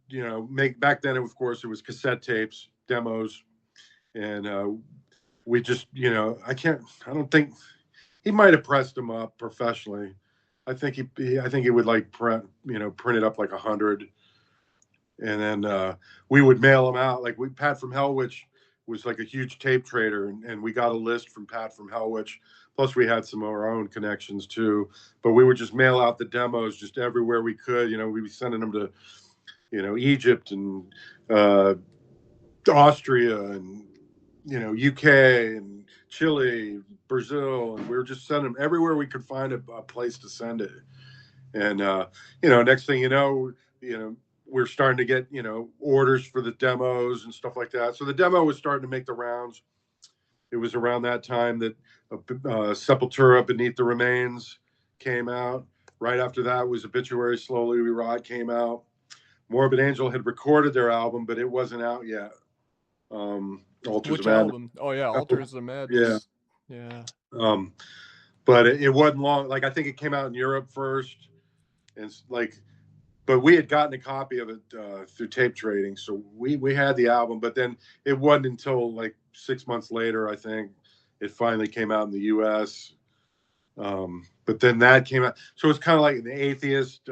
make back then. Of course, it was cassette tapes, demos, and we just, I don't think he might have pressed them up professionally. I think he would like print it up like 100, and then we would mail them out. Like Pat from Hellwitch was like a huge tape trader, and we got a list from Pat from Hellwitch. Plus, we had some of our own connections too. But we would just mail out the demos just everywhere we could. We'd be sending them to, Egypt and uh, Austria and UK and Chile, Brazil, and we were just sending them everywhere we could find a place to send it. And next thing we're starting to get orders for the demos and stuff like that. So the demo was starting to make the rounds. It was around that time that Sepultura Beneath the Remains came out. Right after that was Obituary Slowly We Rot came out. Morbid Angel had recorded their album, but it wasn't out yet. Altars of Which Madness. album? Oh yeah, Altars of Yeah. Madness. Yeah. Um, but it wasn't long. Like I think it came out in Europe first, and like, but we had gotten a copy of it through tape trading, so we had the album. But then it wasn't until like 6 months later, I think, it finally came out in the U.S. But then that came out, so it's kind of like the Atheist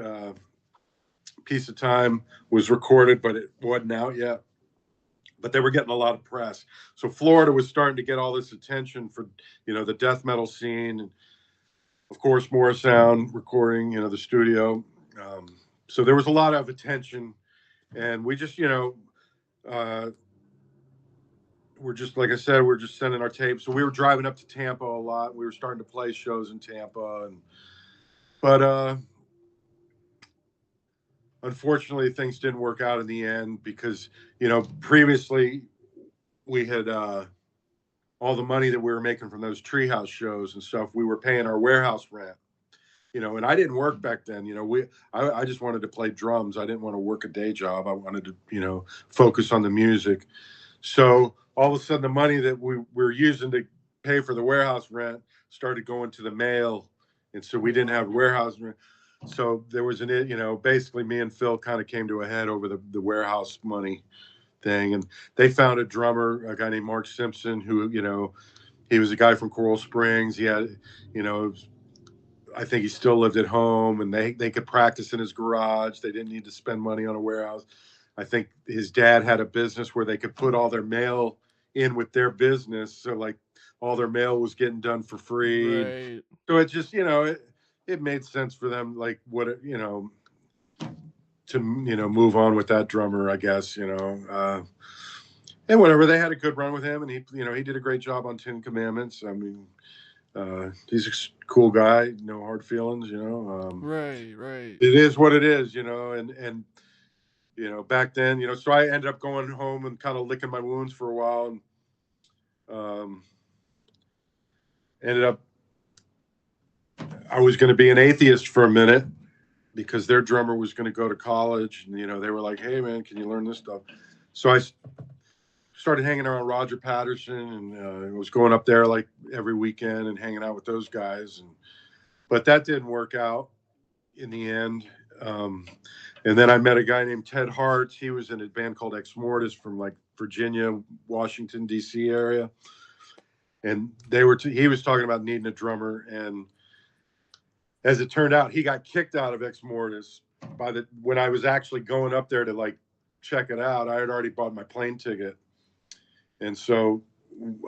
Piece of Time was recorded, but it wasn't out yet. But they were getting a lot of press. So Florida was starting to get all this attention for, the death metal scene. And of course, Morrisound recording, the studio. So there was a lot of attention. And we just, uh, we're just, like I said, we're just sending our tapes. So we were driving up to Tampa a lot. We were starting to play shows in Tampa. But unfortunately, things didn't work out in the end because, previously we had all the money that we were making from those treehouse shows and stuff, we were paying our warehouse rent. And I didn't work back then. I just wanted to play drums. I didn't want to work a day job. I wanted to, focus on the music. So all of a sudden, the money that we were using to pay for the warehouse rent started going to the mail, and so we didn't have Wow. warehouse rent. So there was basically me and Phil kind of came to a head over the warehouse money thing, and they found a drummer, a guy named Mark Simpson, who he was a guy from Coral Springs. He had, you know, I think he still lived at home, and they could practice in his garage. They didn't need to spend money on a warehouse. I think his dad had a business where they could put all their mail in with their business, so like all their mail was getting done for free. Right. So it just it made sense for them, like to move on with that drummer, I guess. And whatever, they had a good run with him, and he did a great job on Ten Commandments. I mean, he's a cool guy, no hard feelings. Right. Right. It is what it is, and back then, so I ended up going home and kind of licking my wounds for a while, and um, ended up I was going to be an atheist for a minute because their drummer was going to go to college, and they were like, "Hey, man, can you learn this stuff?" So I started hanging around Roger Patterson, and I was going up there like every weekend and hanging out with those guys, but that didn't work out in the end. Um, and then I met a guy named Ted Hartz. He was in a band called Ex Mortis from like Virginia, Washington D.C. area, and he was talking about needing a drummer, and as it turned out, he got kicked out of Ex Mortis when I was actually going up there to like check it out. I had already bought my plane ticket, and so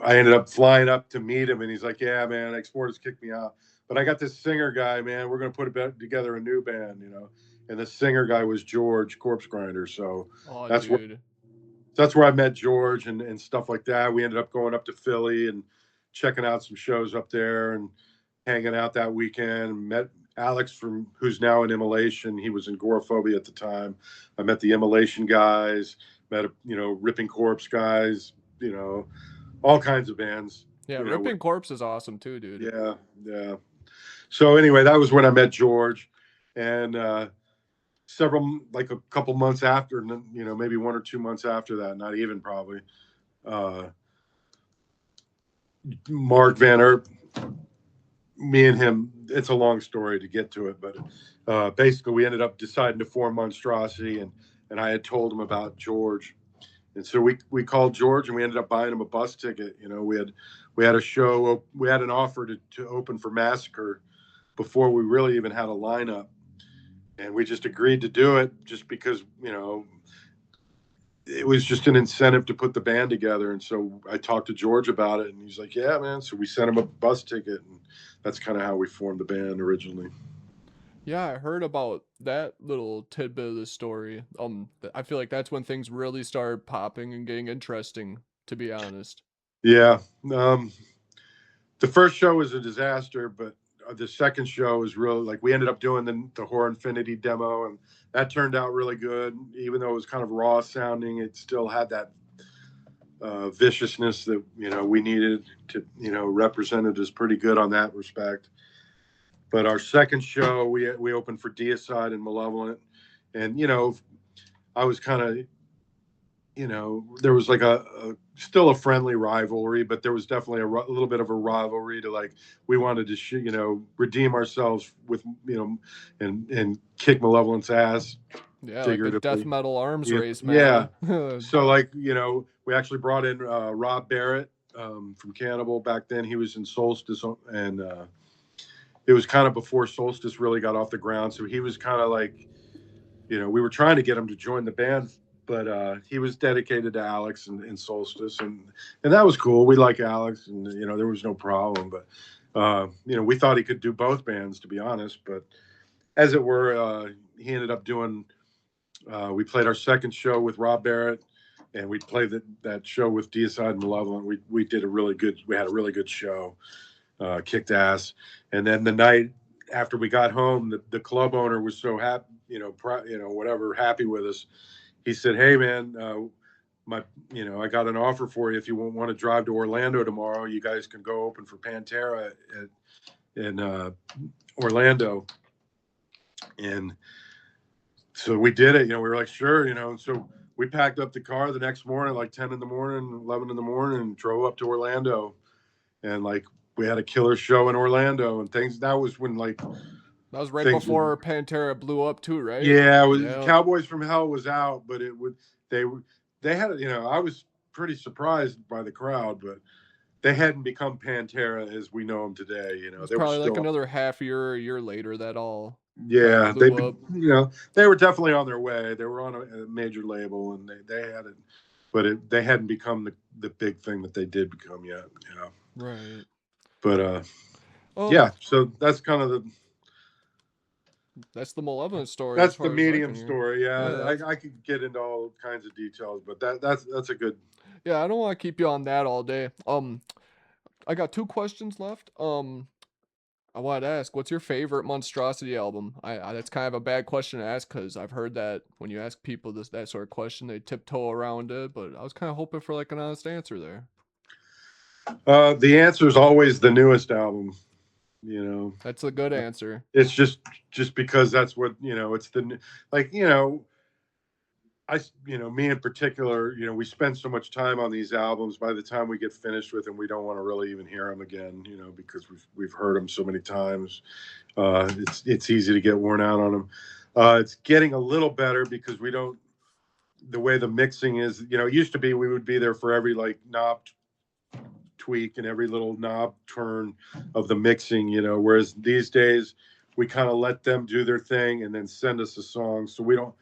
I ended up flying up to meet him, and he's like, "Yeah, man, Ex Mortis kicked me out, but I got this singer guy, man. We're gonna put together a new band." And the singer guy was George Corpse Grinder. So Oh, that's where dude. that's where I met George and stuff like that. We ended up going up to Philly, and checking out some shows up there and hanging out that weekend. Met Alex from who's now in Immolation. He was in Agoraphobia at the time. I met the Immolation guys. Met Ripping Corpse guys. All kinds of bands. Yeah, You know, Ripping Corpse is awesome too, dude. yeah, yeah. So anyway, that was when I met George, and like a couple months after, maybe 1 or 2 months after that, not even probably. Uh, Mark Van Erp, me and him, it's a long story to get to it, but basically we ended up deciding to form Monstrosity, and I had told him about George, and so we called George and we ended up buying him a bus ticket. We had a show, we had an offer to open for Massacre before we really even had a lineup, and we just agreed to do it just because it was just an incentive to put the band together. And so I talked to George about it, and he's like, "Yeah, man." So we sent him a bus ticket, and that's kind of how we formed the band originally. Yeah, I heard about that little tidbit of the story. I feel like that's when things really started popping and getting interesting, to be honest. Yeah. Um, the first show was a disaster, but the second show was really like we ended up doing the Horror Infinity demo, and that turned out really good. Even though it was kind of raw sounding, it still had that viciousness that we needed to represented us pretty good on that respect. But our second show, we opened for Deicide and Malevolent, and I was kind of there was like a still a friendly rivalry, but there was definitely a little bit of a rivalry to like we wanted to redeem ourselves with and kick Malevolent's ass Yeah, like a death figuratively. metal arms Yeah, race, yeah. man. So like we actually brought in Rob Barrett from Cannibal back then. He was in Solstice, and it was kind of before Solstice really got off the ground. So he was kind of like we were trying to get him to join the band, but he was dedicated to Alex and Solstice, and that was cool. We like Alex, and there was no problem. But we thought he could do both bands, to be honest. But as it were, he ended up doing. We played our second show with Rob Barrett, and we played that show with Deicide and Malevolent. We did a really good. We had a really good show, kicked ass. And then the night after we got home, the club owner was so happy, whatever, happy with us. He said, "Hey, man, I got an offer for you. If you want to drive to Orlando tomorrow, you guys can go open for Pantera in Orlando." And so we did it. We were like, "Sure," So we packed up the car the next morning, like 10 in the morning, 11 in the morning, and drove up to Orlando. And like we had a killer show in Orlando and things. That was when like That was right things were. before Pantera blew up too, right? Yeah, it was Yeah, Cowboys from Hell was out, but it would they they had I was pretty surprised by the crowd, but they hadn't become Pantera as we know them today. it was They were probably like still. another half year or a year later that all kind of Yeah, blew up. they were definitely on their way. They were on a major label, and they had it, but they hadn't become the big thing that they did become yet. Right. But Well, yeah, so that's kind of that's the Malevolent story as that's the far as I medium can hear. story. Yeah, Yeah, that's I could get into all kinds of details, but that's a good. yeah. I don't want to keep you on that all day. I got two questions left. I wanted to ask, what's your favorite Monstrosity album? I that's kind of a bad question to ask because I've heard that when you ask people that sort of question, they tiptoe around it. But I was kind of hoping for like an honest answer there. The answer is always the newest album. You know, That's a good answer. it's just because that's what It's like me in particular. We spend so much time on these albums. By the time we get finished with them, we don't want to really even hear them again. Because we've heard them so many times. It's easy to get worn out on them. It's getting a little better because we don't. The way the mixing is, it used to be we would be there for every like knob tweak and every little knob turn of the mixing. Whereas these days we kind of let them do their thing and then send us a song, so we don't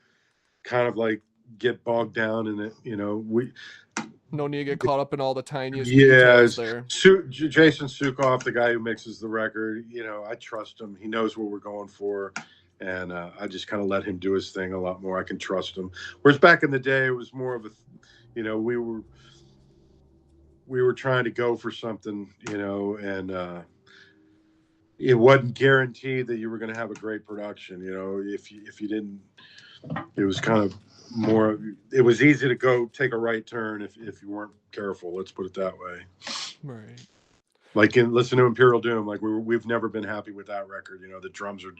kind of like get bogged down in it. We No need to get caught up in all the tiniest Yeah, details there. Jason Sukoff, the guy who mixes the record. I trust him. He knows what we're going for, and I just kind of let him do his thing a lot more. I can trust him. Whereas back in the day, it was more of a, we were we were trying to go for something, and it wasn't guaranteed that you were going to have a great production. If you didn't, it was kind of more. It was easy to go take a right turn if you weren't careful. Let's put it that way. Right. Like listen to Imperial Doom. Like we've never been happy with that record. The drums are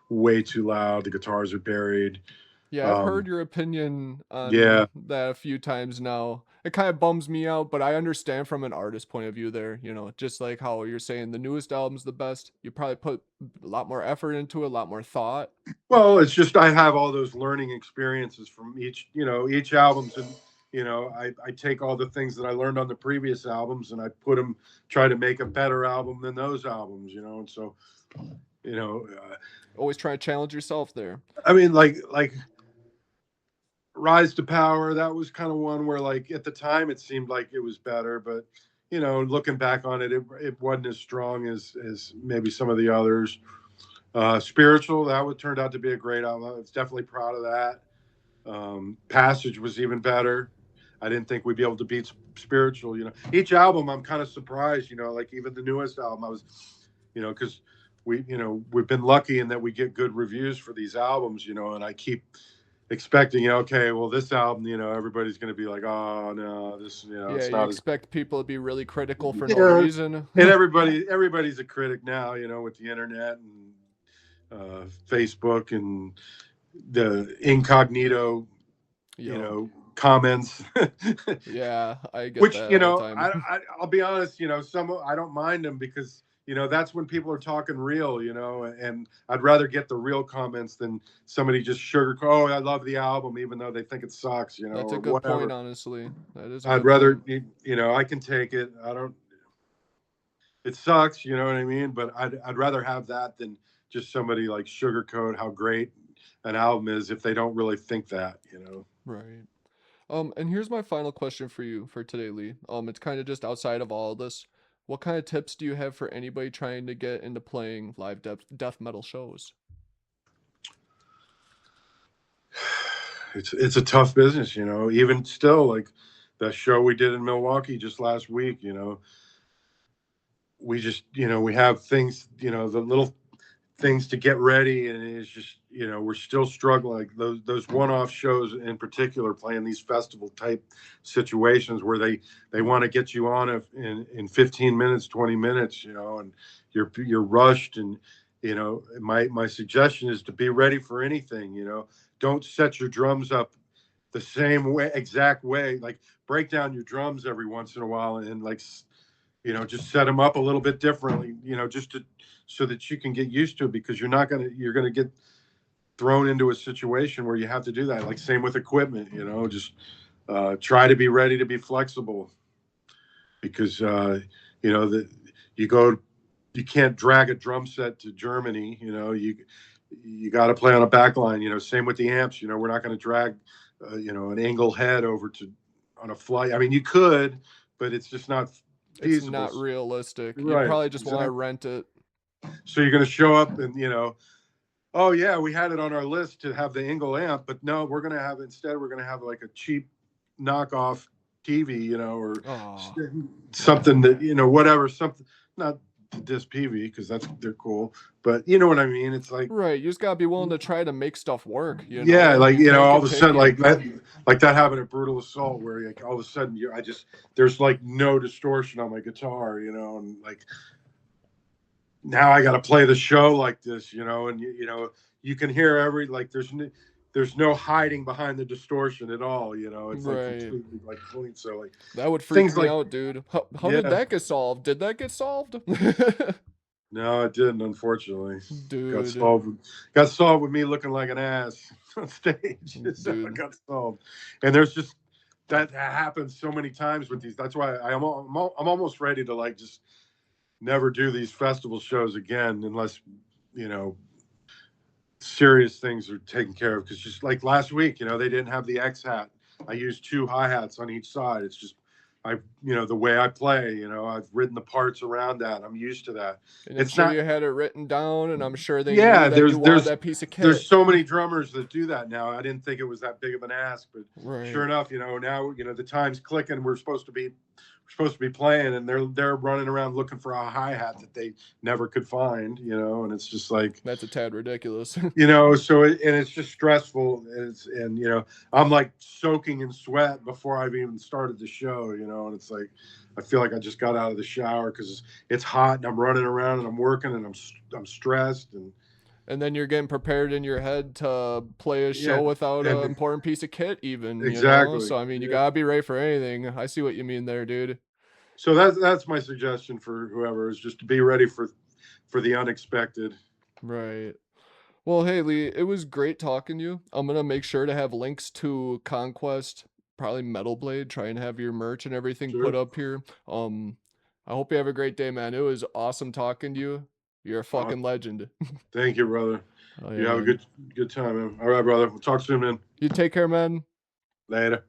way too loud. The guitars are buried. Yeah, I've heard Um, your opinion yeah. on that a few times now. It kind of bums me out, but I understand from an artist point of view there, just like how you're saying the newest album's the best. You probably put a lot more effort into it, a lot more thought. Well, it's just I have all those learning experiences from each albums, and I take all the things that I learned on the previous albums and I put them, try to make a better album than those albums, and so you know, uh, Always try to challenge yourself there. I mean, like Rise to Power, that was kind of one where like at the time it seemed like it was better, but looking back on it, it wasn't as strong as maybe some of the others. Spiritual, that would turned out to be a great album. I was definitely proud of that. Passage was even better. I didn't think we'd be able to beat Spiritual. Each album I'm kind of surprised. Like even the newest album, I was, because we've been lucky in that we get good reviews for these albums. And I keep expecting, okay, well this album, everybody's going to be like, oh no, this, Yeah, it's you not as, expect people to be really critical for no yeah. reason. And everybody's a critic now, with the internet and Facebook and the incognito, Yo. comments. Yeah, I get Which that all the time. I'll be honest, some I don't mind them because that's when people are talking real, and I'd rather get the real comments than somebody just sugarcoat. Oh, I love the album, even though they think it sucks, That's a or good point, whatever. honestly. That is a I'd good rather, point. I can take it. I don't. It sucks, you know what I mean? But I'd rather have that than just somebody like sugarcoat how great an album is if they don't really think that. Right. And here's my final question for you for today, Lee. It's kind of just outside of all of this. What kind of tips do you have for anybody trying to get into playing live death metal shows? It's a tough business, even still, like that show we did in Milwaukee just last week, we just, we have things, the little things to get ready, and it's just, we're still struggling. Like those one-off shows in particular, playing these festival type situations where they want to get you on in 15 minutes, 20 minutes, and you're rushed. And my suggestion is to be ready for anything. Don't set your drums up the same way, exact way. Like break down your drums every once in a while, and like just set them up a little bit differently, just to so that you can get used to it, because you're gonna get thrown into a situation where you have to do that. Like same with equipment, just try to be ready to be flexible, because that you go you can't drag a drum set to Germany. You got to play on a back line. Same with the amps. We're not going to drag an angle head over to on a flight. I mean, you could, but it's just not It's feasible. not realistic. You'd Right, probably just want to exactly. rent it. So you're going to show up and oh yeah, we had it on our list to have the Engel amp, but no, we're going to have like a cheap knockoff TV, or Oh, something that whatever, something, not to diss PV because they're cool, but you know what I mean. It's like, right. You just gotta be willing to try to make stuff work. yeah, like You can't all get of a sudden, picky. like that happened at Brutal Assault, where like all of a sudden there's like no distortion on my guitar, and like now I got to play the show like this, and you can hear like there's no hiding behind the distortion at all, it's like Right. completely like clean. So like That would freak things me like, out, dude. How did yeah, that get solved? Did that get solved? no, it didn't, unfortunately. got Dude, solved with, got solved with me looking like an ass on stage. So it dude. got solved. And there's just that happens so many times with these. That's why I'm almost ready to like just never do these festival shows again, unless you know serious things are taken care of. Because just like last week, they didn't have the X hat. I used two hi-hats on each side. It's just the way I play. I've written the parts around that. I'm used to that. And I'm It's sure not. you had it written down, and I'm sure they knew Yeah, that you there's wanted there's that piece of there's kit. so many drummers that do that now. I didn't think it was that big of an ask, but sure Right. enough, now the time's clicking. supposed to be playing, and they're running around looking for a hi hat that they never could find, and it's just like, That's a tad ridiculous. so and it's just stressful, and I'm like soaking in sweat before I've even started the show, and it's like I feel like I just got out of the shower because it's hot and I'm running around and I'm working and I'm stressed, and And then you're getting prepared in your head to play a yeah, show without a and important piece of kit even, you know? exactly, So, I mean, you yeah. gotta be ready for anything. I see what you mean there, dude. So that's my suggestion for whoever, is just to be ready for the unexpected. Right. Well, hey, Lee, it was great talking to you. I'm gonna make sure to have links to Conquest, probably Metal Blade, try and have your merch and everything put Sure. up here. I hope you have a great day, man. It was awesome talking to you. You're a Uh, fucking legend. Thank you, brother. Oh You yeah, have a man. good time, man. All right, brother. We'll talk soon, man. You take care, man. Later.